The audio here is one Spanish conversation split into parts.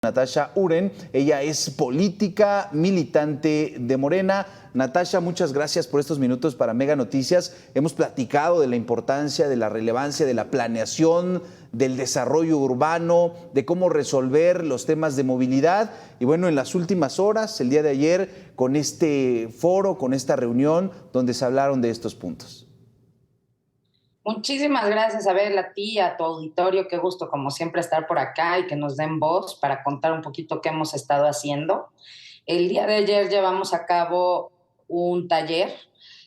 Natasha Uren, ella es política, militante de Morena. Natasha, muchas gracias por estos minutos para Mega Noticias. Hemos platicado de la importancia, de la relevancia, de la planeación, del desarrollo urbano, de cómo resolver los temas de movilidad. Y bueno, en las últimas horas, el día de ayer, con este foro, con esta reunión, donde se hablaron de estos puntos. Muchísimas gracias, Abel, a ti, a tu auditorio. Qué gusto, como siempre, estar por acá y que nos den voz para contar un poquito qué hemos estado haciendo. El día de ayer llevamos a cabo un taller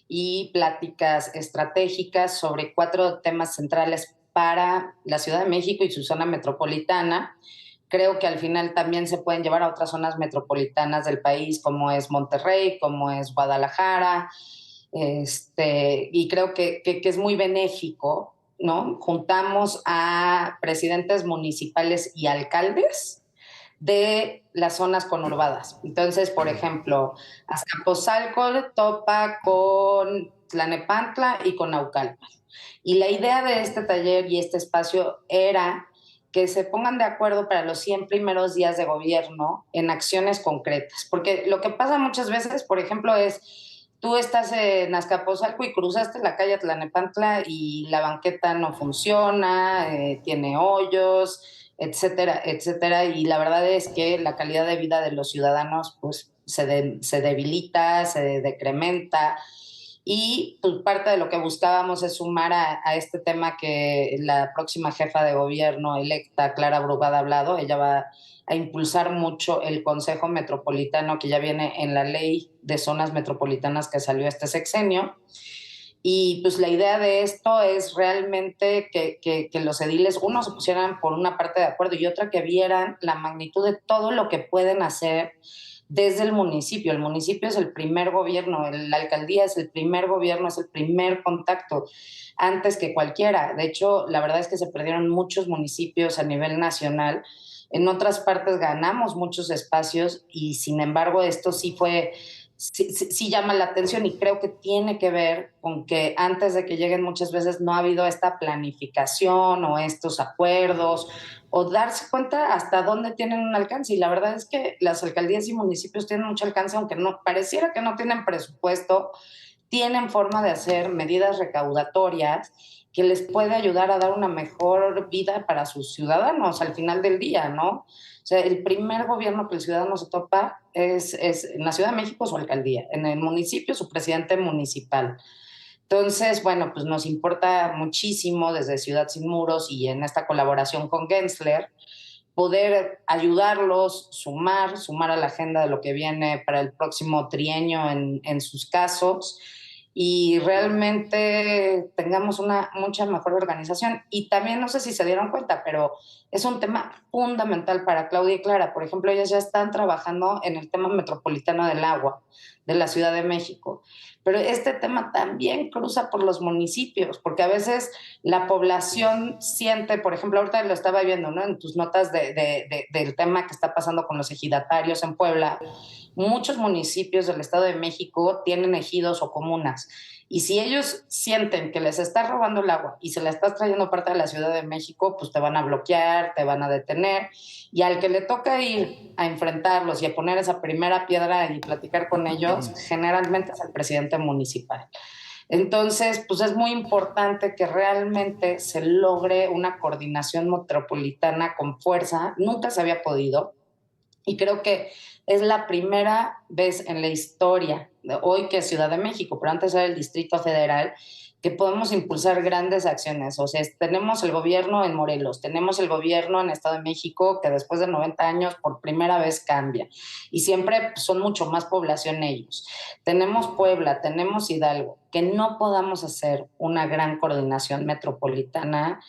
y pláticas estratégicas sobre 4 temas centrales para la Ciudad de México y su zona metropolitana. Creo que al final también se pueden llevar a otras zonas metropolitanas del país, como es Monterrey, como es Guadalajara, y creo que es muy benéfico, ¿no? Juntamos a presidentes municipales y alcaldes de las zonas conurbadas. Entonces, por ejemplo, Azcapotzalco topa con Tlanepantla y con Naucalpan. Y la idea de este taller y este espacio era que se pongan de acuerdo para los 100 primeros días de gobierno en acciones concretas. Porque lo que pasa muchas veces, por ejemplo, es tú estás en Azcapotzalco y cruzaste la calle Tlanepantla y la banqueta no funciona, tiene hoyos, etcétera, etcétera. Y la verdad es que la calidad de vida de los ciudadanos pues, se debilita, se decrementa. Y pues, parte de lo que buscábamos es sumar a este tema que la próxima jefa de gobierno electa, Clara Brugada, ha hablado. Ella va a impulsar mucho el Consejo Metropolitano que ya viene en la ley de zonas metropolitanas que salió este sexenio. Y pues la idea de esto es realmente que los ediles, uno, se pusieran por una parte de acuerdo y otra que vieran la magnitud de todo lo que pueden hacer desde el municipio. El municipio es el primer gobierno, la alcaldía es el primer gobierno, es el primer contacto antes que cualquiera. De hecho, la verdad es que se perdieron muchos municipios a nivel nacional. En otras partes ganamos muchos espacios y sin embargo esto sí llama la atención y creo que tiene que ver con que antes de que lleguen muchas veces no ha habido esta planificación o estos acuerdos o darse cuenta hasta dónde tienen un alcance. Y la verdad es que las alcaldías y municipios tienen mucho alcance, aunque no pareciera que no tienen presupuesto, tienen forma de hacer medidas recaudatorias que les puede ayudar a dar una mejor vida para sus ciudadanos al final del día, ¿no? O sea, el primer gobierno que el ciudadano se topa es en la Ciudad de México su alcaldía, en el municipio su presidente municipal. Entonces, bueno, pues nos importa muchísimo desde Ciudad Sin Muros y en esta colaboración con Gensler, poder ayudarlos, sumar a la agenda de lo que viene para el próximo trienio en sus casos y realmente tengamos una mucha mejor organización. Y también no sé si se dieron cuenta, pero es un tema fundamental para Claudia y Clara. Por ejemplo, ellas ya están trabajando en el tema metropolitano del agua de la Ciudad de México. Pero este tema también cruza por los municipios, porque a veces la población siente, por ejemplo, ahorita lo estaba viendo, ¿no? En tus notas del tema que está pasando con los ejidatarios en Puebla, muchos municipios del Estado de México tienen ejidos o comunas. Y si ellos sienten que les estás robando el agua y se la estás trayendo parte de la Ciudad de México, pues te van a bloquear, te van a detener. Y al que le toca ir a enfrentarlos y a poner esa primera piedra y platicar con ellos, generalmente es el presidente municipal. Entonces, pues es muy importante que realmente se logre una coordinación metropolitana con fuerza. Nunca se había podido. Y creo que es la primera vez en la historia, de hoy que es Ciudad de México, pero antes era el Distrito Federal, que podemos impulsar grandes acciones. O sea, tenemos el gobierno en Morelos, tenemos el gobierno en Estado de México, que después de 90 años por primera vez cambia. Y siempre son mucho más población ellos. Tenemos Puebla, tenemos Hidalgo. Que no podamos hacer una gran coordinación metropolitana,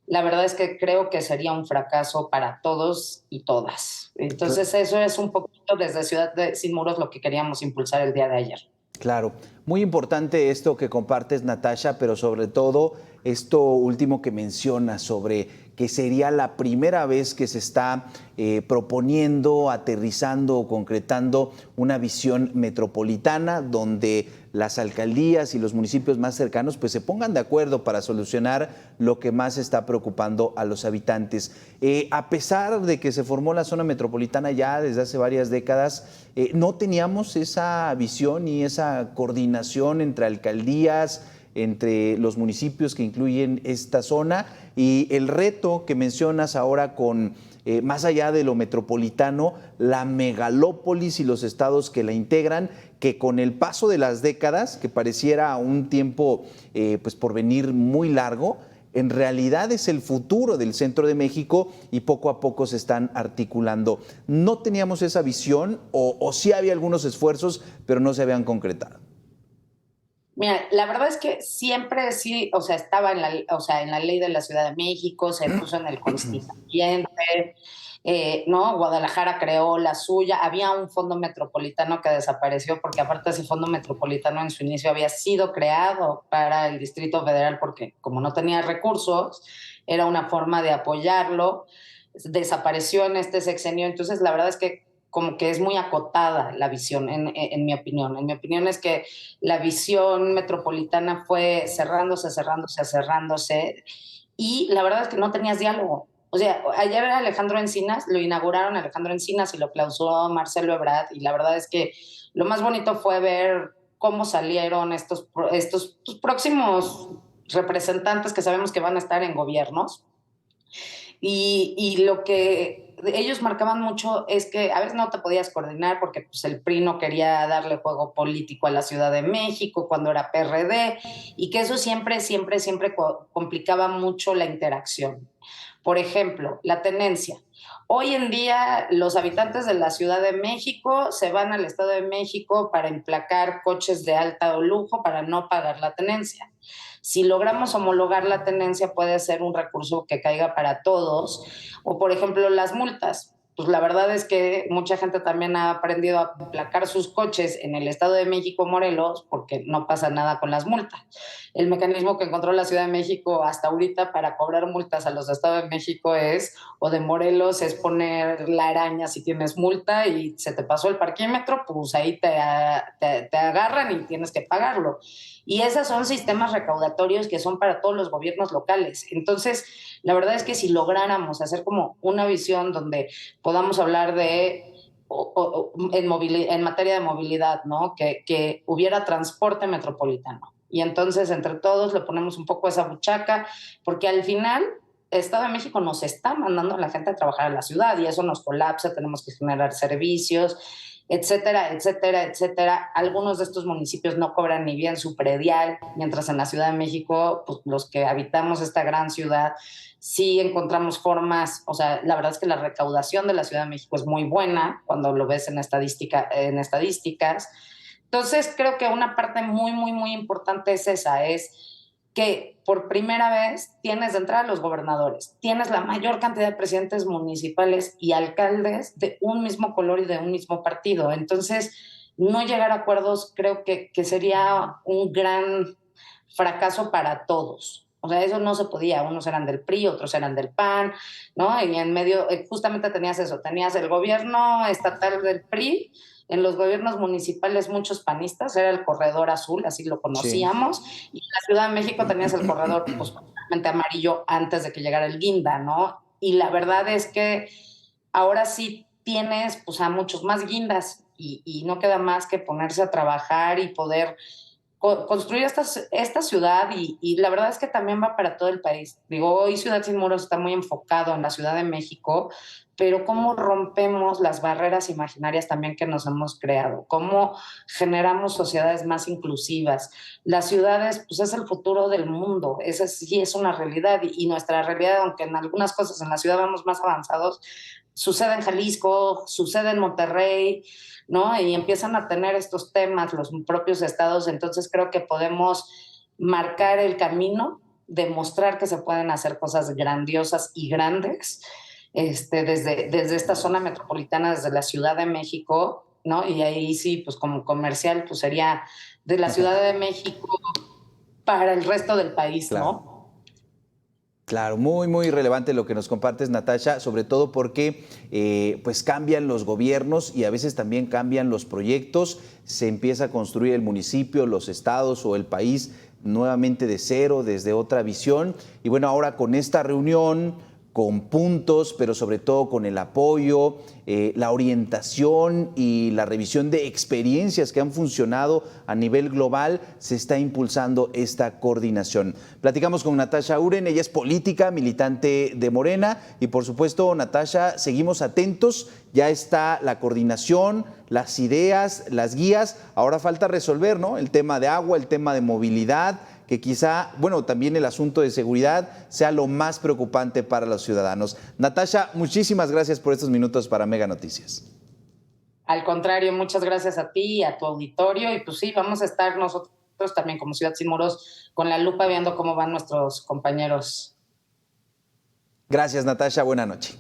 la verdad es que creo que sería un fracaso para todos y todas. Entonces eso es un poquito desde Ciudad de Sin Muros lo que queríamos impulsar el día de ayer. Claro, muy importante esto que compartes, Natasha, pero sobre todo esto último que mencionas sobre que sería la primera vez que se está proponiendo, aterrizando o concretando una visión metropolitana donde las alcaldías y los municipios más cercanos pues se pongan de acuerdo para solucionar lo que más está preocupando a los habitantes. A pesar de que se formó la zona metropolitana ya desde hace varias décadas, no teníamos esa visión y esa coordinación entre alcaldías, entre los municipios que incluyen esta zona, y el reto que mencionas ahora con, más allá de lo metropolitano, la megalópolis y los estados que la integran, que con el paso de las décadas, que pareciera un tiempo pues por venir muy largo, en realidad es el futuro del centro de México y poco a poco se están articulando. ¿No teníamos esa visión o sí había algunos esfuerzos, pero no se habían concretado? Mira, la verdad es que siempre sí, o sea, estaba en la ley de la Ciudad de México, se puso en el constituyente, ¿no? Guadalajara creó la suya, había un fondo metropolitano que desapareció porque aparte ese fondo metropolitano en su inicio había sido creado para el Distrito Federal porque como no tenía recursos, era una forma de apoyarlo, desapareció en este sexenio, entonces la verdad es que como que es muy acotada la visión, en mi opinión. En mi opinión es que la visión metropolitana fue cerrándose, cerrándose, cerrándose, y la verdad es que no tenías diálogo. O sea, ayer Alejandro Encinas, lo inauguraron Alejandro Encinas y lo clausuró Marcelo Ebrard, y la verdad es que lo más bonito fue ver cómo salieron estos próximos representantes que sabemos que van a estar en gobiernos, y lo que ellos marcaban mucho es que a veces no te podías coordinar porque pues, el PRI no quería darle juego político a la Ciudad de México cuando era PRD, y que eso siempre, siempre, siempre complicaba mucho la interacción. Por ejemplo, la tenencia. Hoy en día los habitantes de la Ciudad de México se van al Estado de México para emplacar coches de alto lujo para no pagar la tenencia. Si logramos homologar la tenencia, puede ser un recurso que caiga para todos. O, por ejemplo, las multas. Pues la verdad es que mucha gente también ha aprendido a placar sus coches en el Estado de México, Morelos, porque no pasa nada con las multas. El mecanismo que encontró la Ciudad de México hasta ahorita para cobrar multas a los de Estado de México o de Morelos, es poner la araña si tienes multa y se te pasó el parquímetro, pues ahí te agarran y tienes que pagarlo. Y esos son sistemas recaudatorios que son para todos los gobiernos locales. Entonces, la verdad es que si lográramos hacer como una visión donde podamos hablar de en materia de movilidad, ¿no? Que hubiera transporte metropolitano. Y entonces entre todos le ponemos un poco esa buchaca, porque al final el Estado de México nos está mandando a la gente a trabajar a la ciudad y eso nos colapsa, tenemos que generar servicios, etcétera, etcétera, etcétera. Algunos de estos municipios no cobran ni bien su predial, mientras en la Ciudad de México, pues los que habitamos esta gran ciudad, sí encontramos formas, o sea, la verdad es que la recaudación de la Ciudad de México es muy buena cuando lo ves en estadísticas. Entonces, creo que una parte muy, muy, muy importante es esa, es que por primera vez tienes de entrada a los gobernadores, tienes la mayor cantidad de presidentes municipales y alcaldes de un mismo color y de un mismo partido. Entonces, no llegar a acuerdos creo que sería un gran fracaso para todos. O sea, eso no se podía. Unos eran del PRI, otros eran del PAN, ¿no? Y en medio, justamente tenías eso, tenías el gobierno estatal del PRI, en los gobiernos municipales muchos panistas, era el corredor azul, así lo Sí. conocíamos, y en la Ciudad de México tenías el corredor pues completamente amarillo antes de que llegara el guinda, ¿no? Y la verdad es que ahora sí tienes pues a muchos más guindas y no queda más que ponerse a trabajar y poder construir esta ciudad y la verdad es que también va para todo el país. Digo, hoy Ciudad Sin Muros está muy enfocado en la Ciudad de México, pero cómo rompemos las barreras imaginarias también que nos hemos creado, cómo generamos sociedades más inclusivas. Las ciudades, pues es el futuro del mundo, esa sí es una realidad y nuestra realidad, aunque en algunas cosas en la ciudad vamos más avanzados, sucede en Jalisco, sucede en Monterrey, ¿no? Y empiezan a tener estos temas los propios estados, entonces creo que podemos marcar el camino, demostrar que se pueden hacer cosas grandiosas y grandes desde esta zona metropolitana, desde la Ciudad de México, ¿no? Y ahí sí, pues como comercial, pues sería de la Ciudad de México para el resto del país, Claro. ¿no? Claro, muy, muy relevante lo que nos compartes, Natasha, sobre todo porque pues cambian los gobiernos y a veces también cambian los proyectos, se empieza a construir el municipio, los estados o el país nuevamente de cero, desde otra visión. Y bueno, ahora con esta reunión, con puntos, pero sobre todo con el apoyo, la orientación y la revisión de experiencias que han funcionado a nivel global, se está impulsando esta coordinación. Platicamos con Natasha Uren, ella es política, militante de Morena y por supuesto, Natasha, seguimos atentos, ya está la coordinación, las ideas, las guías, ahora falta resolver, ¿no? El tema de agua, el tema de movilidad, que quizá, bueno, también el asunto de seguridad sea lo más preocupante para los ciudadanos. Natasha, muchísimas gracias por estos minutos para Mega Noticias. Al contrario, muchas gracias a ti y a tu auditorio. Y pues sí, vamos a estar nosotros también como Ciudad Sin Muros con la lupa viendo cómo van nuestros compañeros. Gracias, Natasha. Buena noche.